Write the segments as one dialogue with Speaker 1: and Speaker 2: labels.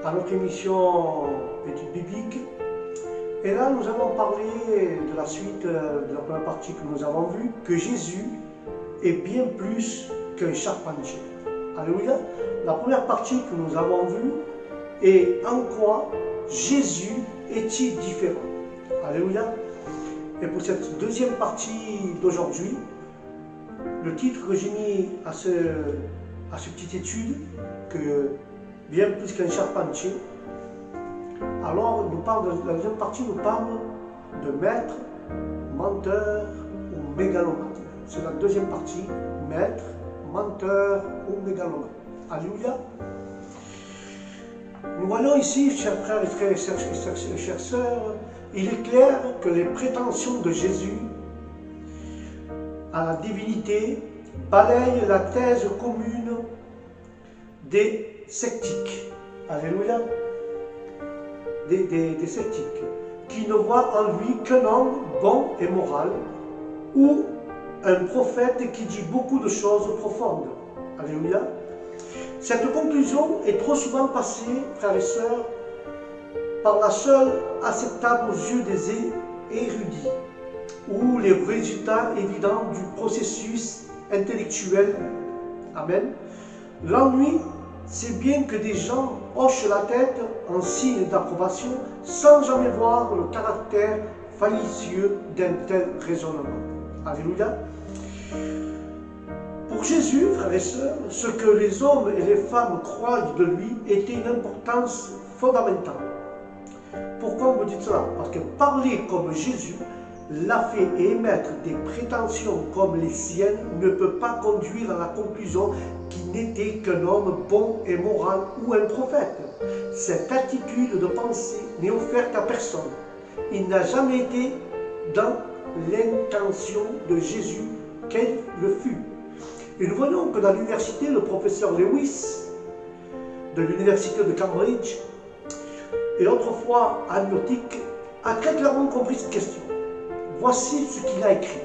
Speaker 1: à notre émission Études bibliques. Et là, nous avons parlé de la suite de la première partie que nous avons vue, que Jésus est bien plus qu'un charpentier. Alléluia. La première partie que nous avons vue est en quoi Jésus est-il différent. Alléluia. Et pour cette deuxième partie d'aujourd'hui, le titre que j'ai mis à cette petite étude, que bien plus qu'un charpentier, alors la deuxième partie nous parle de maître, menteur ou mégalomane. C'est la deuxième partie, maître, menteur ou mégalomane. Alléluia. Nous voyons ici, chers frères et chères sœurs, il est clair que les prétentions de Jésus à la divinité balayent la thèse commune des sceptiques. Alléluia. Des sceptiques qui ne voient en lui qu'un homme bon et moral ou un prophète qui dit beaucoup de choses profondes. Alléluia. Cette conclusion est trop souvent passée, frères et sœurs, par la seule acceptable aux yeux des érudits ou les résultats évidents du processus intellectuel. Amen. L'ennui, c'est bien que des gens hochent la tête en signe d'approbation sans jamais voir le caractère fallacieux d'un tel raisonnement. Alléluia. Pour Jésus, frères et sœurs, ce que les hommes et les femmes croient de lui était une importance fondamentale. Pourquoi vous dites cela? Parce que parler comme Jésus l'a fait et émettre des prétentions comme les siennes ne peut pas conduire à la conclusion qu'il n'était qu'un homme bon et moral ou un prophète. Cette attitude de pensée n'est offerte à personne. Il n'a jamais été dans l'intention de Jésus qu'elle le fût. Et nous voyons que dans l'université, le professeur Lewis de l'université de Cambridge et autrefois agnostique a très clairement compris cette question. Voici ce qu'il a écrit.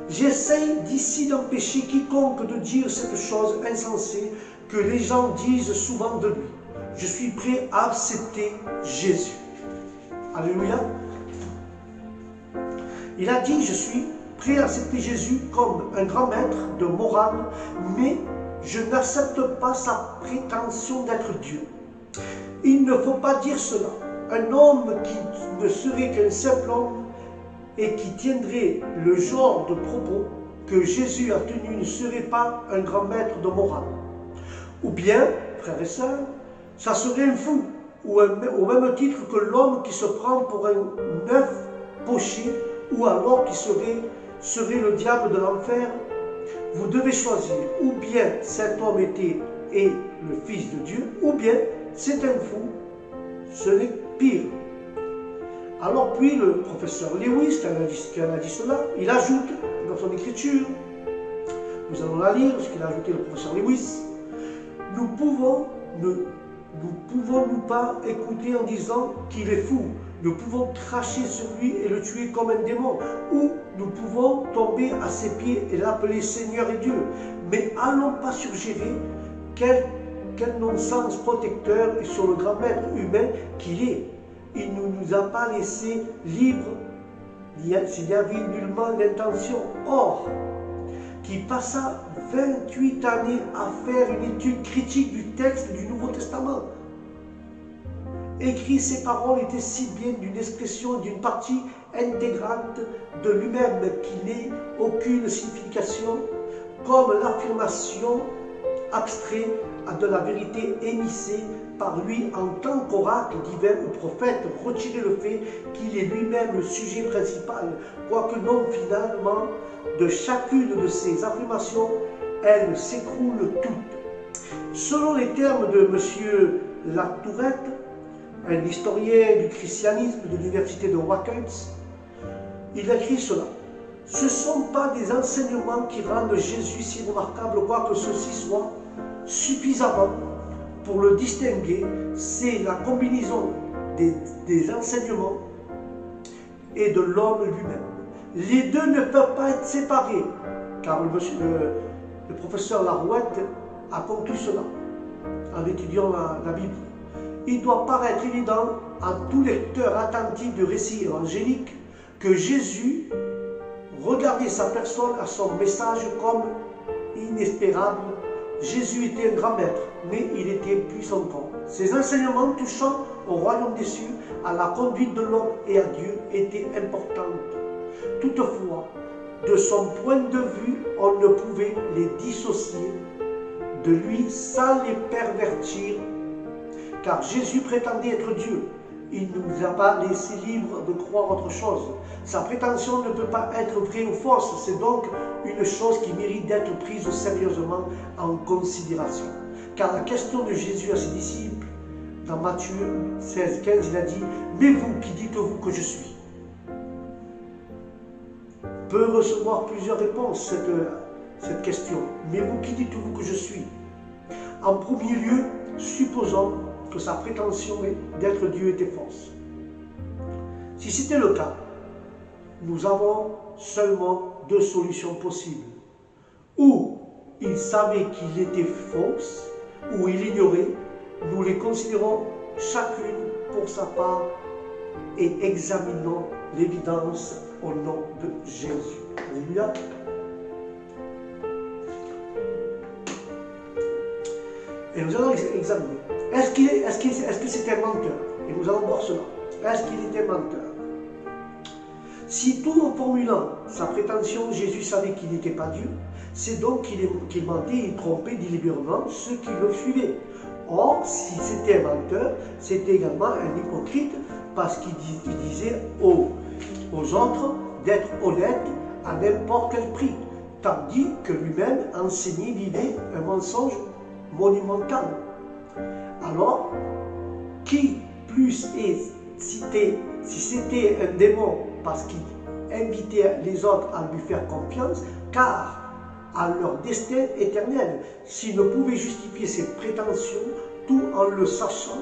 Speaker 1: J'essaye d'ici d'empêcher quiconque de dire cette chose insensée que les gens disent souvent de lui. Je suis prêt à accepter Jésus. Alléluia. Il a dit, je suis prêt à accepter Jésus comme un grand maître de morale, mais je n'accepte pas sa prétention d'être Dieu. Il ne faut pas dire cela. Un homme qui ne serait qu'un simple homme et qui tiendrait le genre de propos que Jésus a tenu ne serait pas un grand maître de morale. Ou bien, frères et sœurs, ça serait un fou, ou au même titre que l'homme qui se prend pour un œuf poché, ou alors qui serait le diable de l'enfer. Vous devez choisir, ou bien cet homme est le Fils de Dieu, ou bien c'est un fou, ce n'est pire. Alors puis le professeur Lewis, qui en a dit cela, il ajoute dans son écriture, nous allons la lire, ce qu'il a ajouté le professeur Lewis, nous pouvons nous pas écouter en disant qu'il est fou. Nous pouvons cracher sur lui et le tuer comme un démon, ou nous pouvons tomber à ses pieds et l'appeler Seigneur et Dieu. Mais allons pas suggérer quel non-sens protecteur et sur le grand maître humain qu'il est. Il ne nous a pas laissés libres s'il y avait nullement l'intention. Or, qui passa 28 années à faire une étude critique du texte du Nouveau Testament. Écrit, ces paroles étaient si bien d'une expression d'une partie intégrante de lui-même qui n'ait aucune signification, comme l'affirmation abstraite de la vérité émissée par lui en tant qu'oracle divin ou prophète, retirer le fait qu'il est lui-même le sujet principal, quoique non finalement, de chacune de ces affirmations, elles s'écroulent toutes. Selon les termes de M. Latourette, un historien du christianisme de l'université de Watkins, il écrit cela. Ce ne sont pas des enseignements qui rendent Jésus si remarquable, quoique ceci soit suffisamment pour le distinguer, c'est la combinaison des enseignements et de l'homme lui-même. Les deux ne peuvent pas être séparés, car le professeur Larouette a conclu cela en étudiant la Bible. il doit paraître évident à tout lecteur attentif de récits évangéliques que Jésus regardait sa personne à son message comme inespérable. Jésus était un grand maître, mais il était puissant. Ses enseignements touchant au royaume des cieux, à la conduite de l'homme et à Dieu étaient importants. Toutefois, de son point de vue, on ne pouvait les dissocier de lui sans les pervertir, car Jésus prétendait être Dieu. Il ne nous a pas laissé libres de croire autre chose. Sa prétention ne peut pas être vraie ou fausse, c'est donc une chose qui mérite d'être prise sérieusement en considération. Car la question de Jésus à ses disciples, dans Matthieu 16, 15, il a dit « Mais vous, qui dites-vous que je suis ?» Peut recevoir plusieurs réponses cette question. « Mais vous, qui dites-vous que je suis ?» En premier lieu, supposons que sa prétention d'être Dieu était fausse. Si c'était le cas, nous avons seulement deux solutions possibles. Ou il savait qu'il était fausse, ou il ignorait. Nous les considérons chacune pour sa part et examinons l'évidence au nom de Jésus. Alléluia. Et nous allons examiner. Est-ce que c'était un menteur? Et nous allons voir cela. Est-ce qu'il était menteur? Si tout en formulant sa prétention, Jésus savait qu'il n'était pas Dieu, c'est donc qu'il mentait et trompait délibérément ceux qui le suivaient. Or, si c'était un menteur, c'était également un hypocrite parce qu'il disait aux autres d'être honnêtes à n'importe quel prix, tandis que lui-même enseignait, vivait un mensonge monumental. Alors, qui plus est cité, si c'était un démon parce qu'il invitait les autres à lui faire confiance, car à leur destin éternel, s'il ne pouvait justifier ses prétentions, tout en le sachant,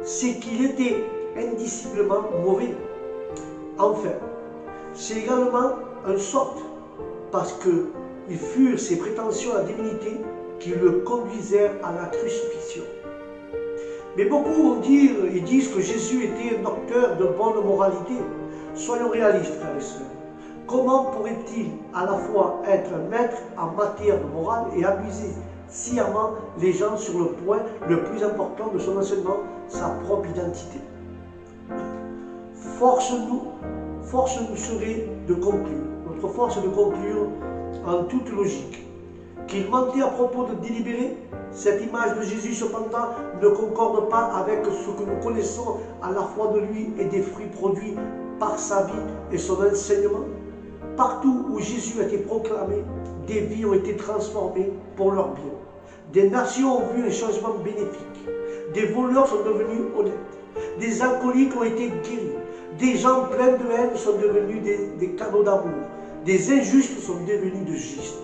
Speaker 1: c'est qu'il était indiciblement mauvais. Enfin, c'est également un sot, parce que furent ses prétentions à la divinité qui le conduisèrent à la crucifixion. Mais beaucoup disent que Jésus était un docteur de bonne moralité. Soyons réalistes, frères et sœurs. Comment pourrait-il à la fois être un maître en matière de morale et abuser sciemment les gens sur le point le plus important de son enseignement, sa propre identité? Force nous serait de conclure, notre force est de conclure en toute logique, qu'il mentait à propos de délibérer. Cette image de Jésus, cependant, ne concorde pas avec ce que nous connaissons à la fois de lui et des fruits produits par sa vie et son enseignement. Partout où Jésus a été proclamé, des vies ont été transformées pour leur bien. Des nations ont vu un changement bénéfique. Des voleurs sont devenus honnêtes. Des alcooliques ont été guéris. Des gens pleins de haine sont devenus des canaux d'amour. Des injustes sont devenus de justes.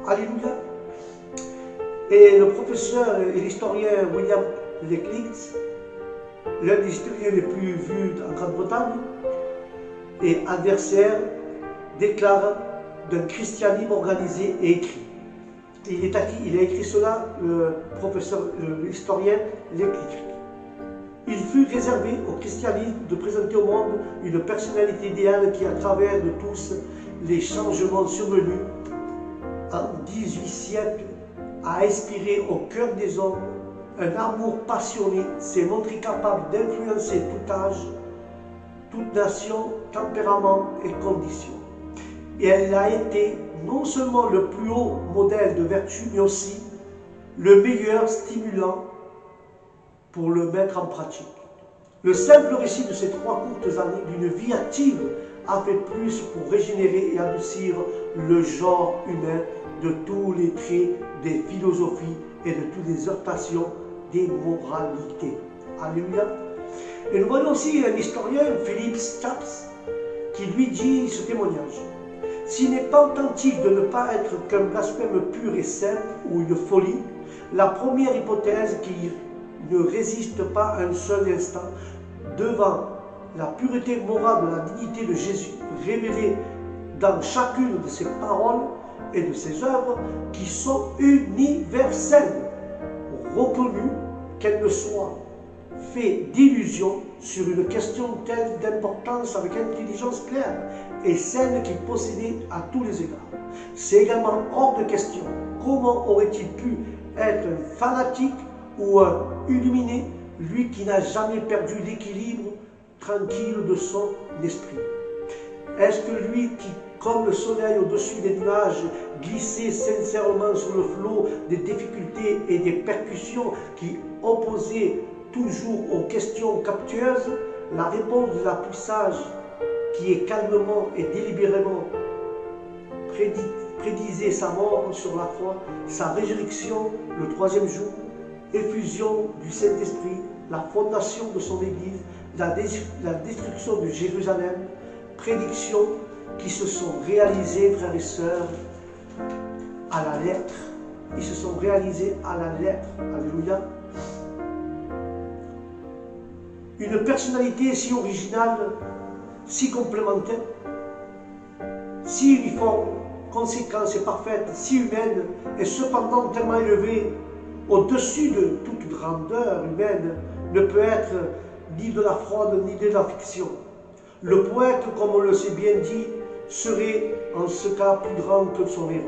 Speaker 1: Alléluia. Et le professeur et l'historien William Leclitz, l'un des historiens les plus vus en Grande-Bretagne, et adversaire, déclare d'un christianisme organisé et écrit. Il a écrit cela, le professeur, l'historien Leclitz. Il fut réservé au christianisme de présenter au monde une personnalité idéale qui, à travers de tous les changements survenus en 18 siècles, a inspiré au cœur des hommes un amour passionné, s'est montré capable d'influencer tout âge, toute nation, tempérament et condition. Et elle a été non seulement le plus haut modèle de vertu, mais aussi le meilleur stimulant pour le mettre en pratique. Le simple récit de ces 3 courtes années d'une vie active a fait plus pour régénérer et adoucir le genre humain de tous les traits des philosophies et de toutes les heurtations des moralités. Alléluia. Et nous voyons aussi un historien, Philippe Stapps, qui lui dit ce témoignage. S'il n'est pas authentique de ne pas être qu'un blasphème pur et simple ou une folie, la première hypothèse qui ne résiste pas un seul instant devant la pureté morale de la dignité de Jésus révélée dans chacune de ses paroles et de ses œuvres qui sont universelles, reconnues qu'elles ne soient fait d'illusions sur une question telle d'importance avec intelligence claire et celle qu'il possédait à tous les égards. C'est également hors de question. Comment aurait-il pu être un fanatique ou un illuminé, lui qui n'a jamais perdu l'équilibre tranquille de son esprit? Est-ce que lui qui, comme le soleil au-dessus des nuages, glissait sincèrement sur le flot des difficultés et des percussions qui opposaient toujours aux questions captieuses, la réponse de la plus sage, qui est calmement et délibérément prédisait sa mort sur la croix, sa résurrection le troisième jour, effusion du Saint-Esprit, la fondation de son Église, la destruction de Jérusalem, prédictions qui se sont réalisées, frères et sœurs, à la lettre. Ils se sont réalisés à la lettre. Alléluia. Une personnalité si originale, si complémentaire, si uniforme, conséquente et parfaite, si humaine, et cependant tellement élevée, au-dessus de toute grandeur humaine, ne peut être ni de la fraude ni de la fiction. Le poète, comme on le sait bien dit, serait en ce cas plus grand que son héros.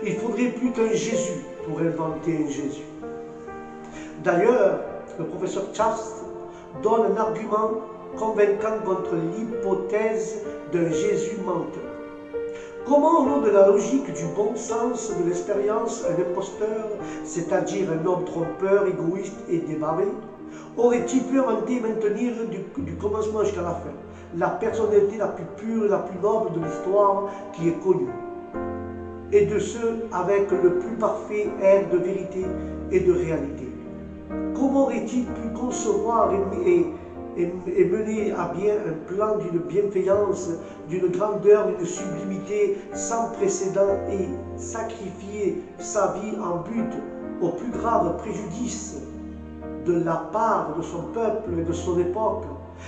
Speaker 1: Il faudrait plus qu'un Jésus pour inventer un Jésus. D'ailleurs, le professeur Chast donne un argument convaincant contre l'hypothèse d'un Jésus menteur. Comment, au nom de la logique, du bon sens, de l'expérience, un imposteur, c'est-à-dire un homme trompeur, égoïste et débarré, aurait-il pu inventer et maintenir du commencement jusqu'à la fin la personnalité la plus pure et la plus noble de l'histoire qui est connue, et de ceux avec le plus parfait air de vérité et de réalité? Comment aurait-il pu concevoir et mener à bien un plan d'une bienveillance, d'une grandeur, d'une sublimité sans précédent et sacrifier sa vie en but au plus grave préjudice de la part de son peuple et de son époque?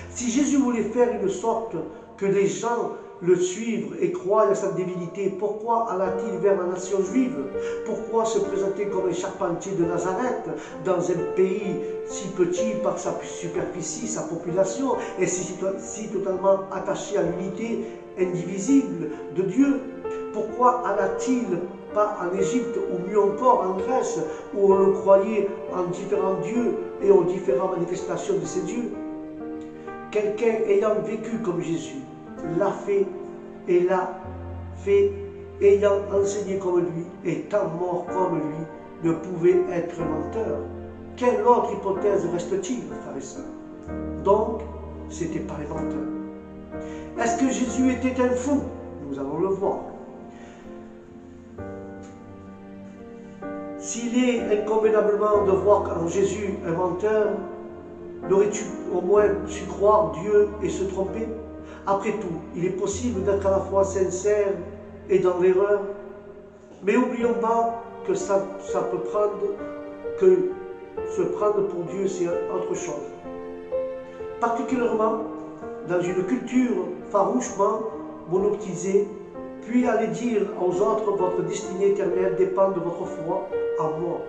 Speaker 1: Si Jésus voulait faire une sorte que les gens le suivent et croient à sa divinité, pourquoi alla-t-il vers la nation juive? Pourquoi se présenter comme un charpentier de Nazareth dans un pays si petit par sa superficie, sa population, et si totalement attaché à l'unité indivisible de Dieu? Pourquoi alla-t-il pas en Égypte, ou mieux encore en Grèce, où on le croyait en différents dieux et aux différentes manifestations de ces dieux? Quelqu'un ayant vécu comme Jésus, l'a fait et l'a fait, ayant enseigné comme lui, étant mort comme lui, ne pouvait être menteur. Quelle autre hypothèse reste-t-il, frères et sœurs? Donc, c'était pas les menteurs. Est-ce que Jésus était un fou? Nous allons le voir. S'il est inconvéniablement de voir en Jésus un menteur, n'aurais-tu au moins su croire Dieu et se tromper? Après tout, il est possible d'être à la fois sincère et dans l'erreur. Mais n'oublions pas que ça peut que se prendre pour Dieu, c'est autre chose. Particulièrement dans une culture farouchement monoptisée, puis aller dire aux autres votre destinée éternelle dépend de votre foi en moi,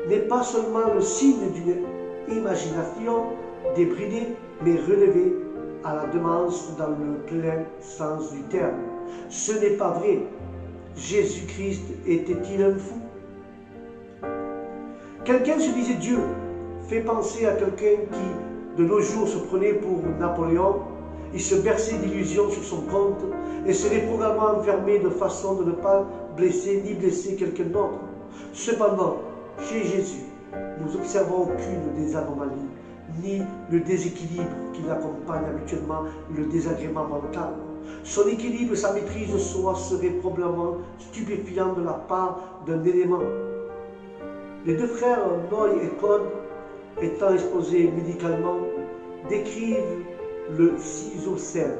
Speaker 1: n'est pas seulement le signe d'une imagination débridée, mais relevée à la démence dans le plein sens du terme. Ce n'est pas vrai. Jésus-Christ était-il un fou? Quelqu'un se disait Dieu fait penser à quelqu'un qui, de nos jours, se prenait pour Napoléon. Il se berçait d'illusions sur son compte et serait probablement enfermé de façon de ne pas blesser ni blesser quelqu'un d'autre. Cependant, chez Jésus, nous n'observons aucune des anomalies, ni le déséquilibre qui l'accompagne habituellement, le désagrément mental. Son équilibre et sa maîtrise de soi seraient probablement stupéfiants de la part d'un élément. Les deux frères Noy et Cohn, étant exposés médicalement, décrivent le schizocène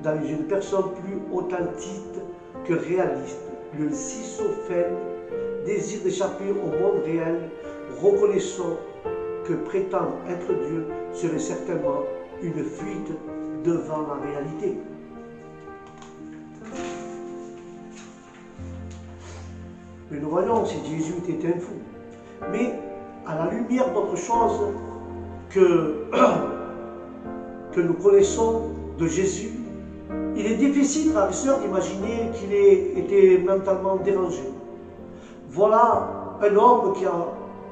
Speaker 1: dans une personne plus authentique que réaliste. Le schizophrène désire d'échapper au monde réel, reconnaissant que prétendre être Dieu serait certainement une fuite devant la réalité. Mais nous voyons si Jésus était un fou. Mais à la lumière d'autre chose, que, que nous connaissons de Jésus, il est difficile, frères et sœurs, d'imaginer qu'il ait été mentalement dérangé. Voilà un homme qui a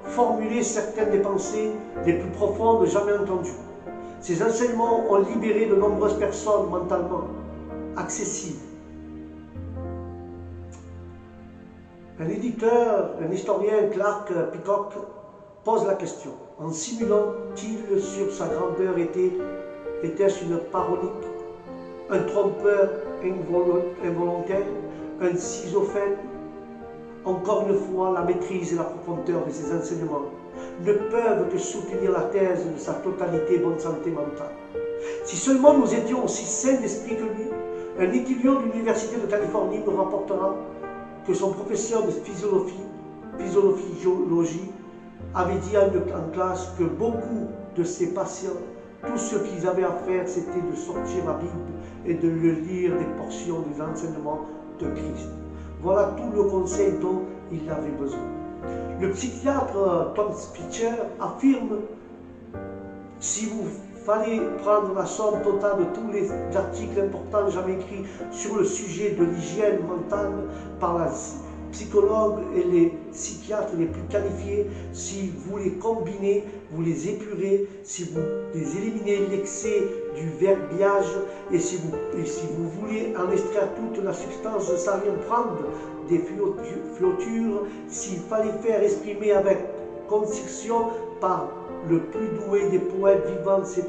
Speaker 1: formulé certaines des pensées les plus profondes jamais entendues. Ses enseignements ont libéré de nombreuses personnes mentalement accessibles. Un éditeur, un historien, Clark Peacock, pose la question. En simulant-il sur sa grandeur était-ce une parodique, un trompeur involontaire, un schizophrène? Encore une fois, la maîtrise et la profondeur de ses enseignements ne peuvent que soutenir la thèse de sa totalité bonne santé mentale. Si seulement nous étions aussi sains d'esprit que lui, un étudiant de l'Université de Californie nous rapportera que son professeur de physiologie avait dit en classe que beaucoup de ses patients, tout ce qu'ils avaient à faire, c'était de sortir la Bible et de lire des portions des enseignements de Christ. Voilà tout le conseil dont il avait besoin. Le psychiatre Tom Spitzer affirme: si vous fallait prendre la somme totale de tous les articles importants jamais écrits sur le sujet de l'hygiène mentale par la psychologue et les psychiatres les plus qualifiés, si vous les combinez, vous les épurez, si vous les éliminez l'excès du verbiage et si vous voulez en extraire toute la substance sans rien prendre des filatures, s'il fallait faire exprimer avec concision par le plus doué des poètes vivants ces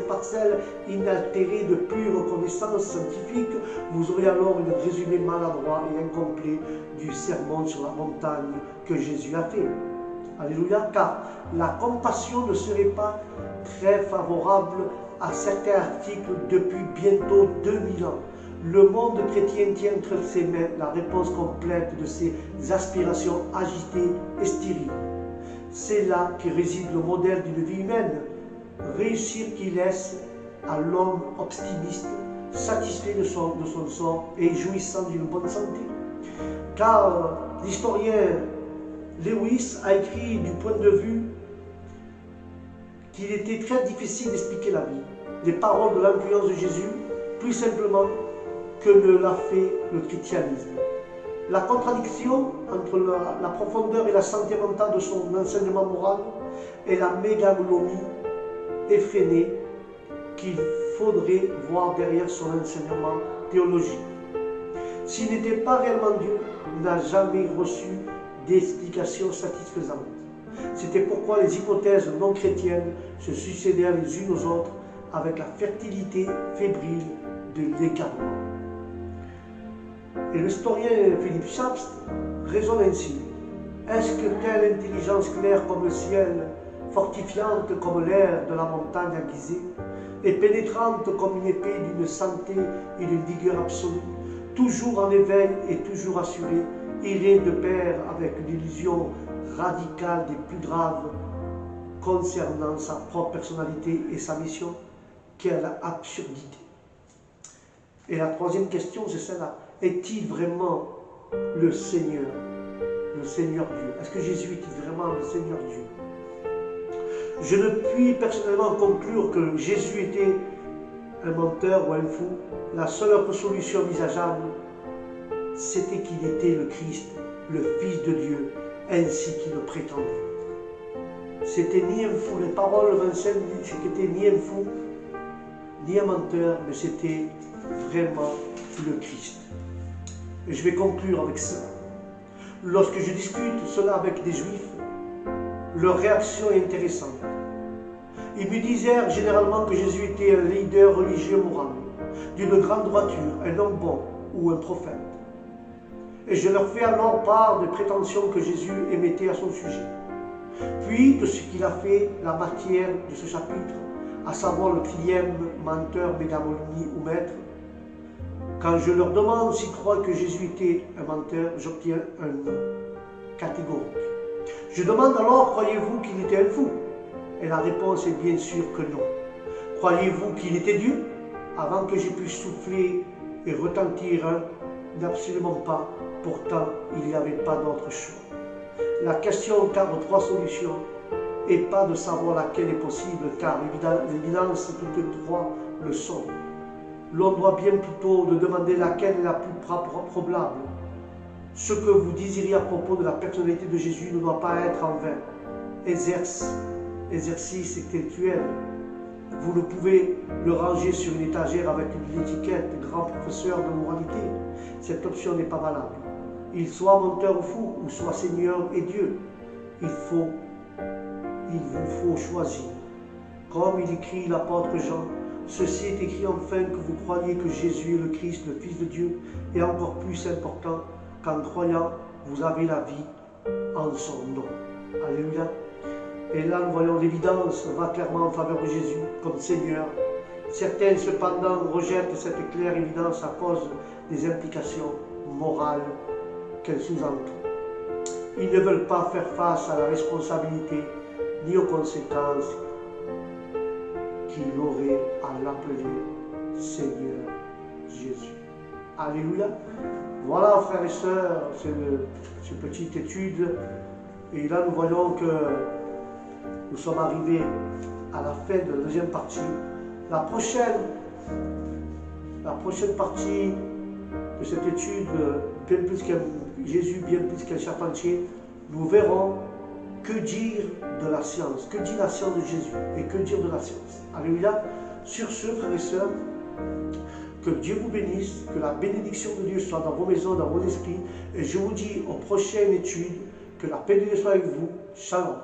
Speaker 1: parcelles inaltérées de pure connaissance scientifique, vous aurez alors un résumé maladroit et incomplet du sermon sur la montagne que Jésus a fait. Alléluia, car la compassion ne serait pas très favorable à certains articles depuis bientôt 2000 ans. Le monde chrétien tient entre ses mains la réponse complète de ses aspirations agitées et stériles. C'est là que réside le modèle d'une vie humaine, réussir qui laisse à l'homme optimiste, satisfait de son sort et jouissant d'une bonne santé. Car l'historien Lewis a écrit du point de vue qu'il était très difficile d'expliquer la vie, les paroles de l'influence de Jésus, plus simplement que ne l'a fait le christianisme. La contradiction entre la profondeur et la santé mentale de son enseignement moral et la mégalomanie effrénée qu'il faudrait voir derrière son enseignement théologique. S'il n'était pas réellement Dieu, il n'a jamais reçu d'explication satisfaisante. C'était pourquoi les hypothèses non chrétiennes se succédèrent les unes aux autres avec la fertilité fébrile de l'égarement. Et l'historien Philippe Chaps raisonne ainsi. Est-ce que telle intelligence claire comme le ciel, fortifiante comme l'air de la montagne aiguisée, et pénétrante comme une épée d'une santé et d'une vigueur absolue, toujours en éveil et toujours assurée, irait de pair avec l'illusion radicale des plus graves concernant sa propre personnalité et sa mission? Quelle absurdité! Et la troisième question, c'est celle-là. Est-il vraiment le Seigneur Dieu? Est-ce que Jésus est vraiment le Seigneur Dieu? Je ne puis personnellement conclure que Jésus était un menteur ou un fou. La seule autre solution envisageable, c'était qu'il était le Christ, le Fils de Dieu, ainsi qu'il le prétendait. C'était ni un fou, les paroles de Vincent, c'était ni un fou, ni un menteur, mais c'était vraiment le Christ. Et je vais conclure avec ça. Lorsque je discute cela avec des Juifs, leur réaction est intéressante. Ils me disaient généralement que Jésus était un leader religieux moral, d'une grande droiture, un homme bon ou un prophète. Et je leur fais alors part des prétentions que Jésus émettait à son sujet, puis de ce qu'il a fait la matière de ce chapitre, à savoir le 4e menteur, mégalomanie ou maître. Quand je leur demande s'ils croient que Jésus était un menteur, j'obtiens un non catégorique. Je demande alors, croyez-vous qu'il était un fou? Et la réponse est bien sûr que non. Croyez-vous qu'il était Dieu? Avant que j'ai pu souffler et retentir un, absolument pas. Pourtant, il n'y avait pas d'autre choix. La question cadre 3 solutions et pas de savoir laquelle est possible, car l'évidence, toutes trois le sont. L'on doit bien plutôt de demander laquelle est la plus probable. Ce que vous désirez à propos de la personnalité de Jésus ne doit pas être en vain. Exercice intellectuel. Vous ne pouvez le ranger sur une étagère avec une étiquette « grand professeur de moralité ». Cette option n'est pas valable. Il soit menteur ou fou, ou soit Seigneur et Dieu. Il vous faut choisir. Comme il écrit l'apôtre Jean, ceci est écrit enfin que vous croyez que Jésus est le Christ, le Fils de Dieu, et encore plus important, qu'en croyant, vous avez la vie en son nom. Alléluia. Et là, nous voyons l'évidence va clairement en faveur de Jésus comme Seigneur. Certains, cependant, rejettent cette claire évidence à cause des implications morales qu'elle sous-entend. Ils ne veulent pas faire face à la responsabilité ni aux conséquences qu'il aurait à l'appeler Seigneur Jésus. Alléluia. Voilà, frères et sœurs, cette petite étude. Et là, nous voyons que nous sommes arrivés à la fin de la deuxième partie. La prochaine partie de cette étude, bien plus qu'un Jésus, bien plus qu'un charpentier, nous verrons que dire de la science, que dit la science de Jésus et que dire de la science. Alléluia. Sur ce, frères et sœurs, que Dieu vous bénisse, que la bénédiction de Dieu soit dans vos maisons, dans vos esprits. Et je vous dis aux prochaines études, que la paix de Dieu soit avec vous. Shalom.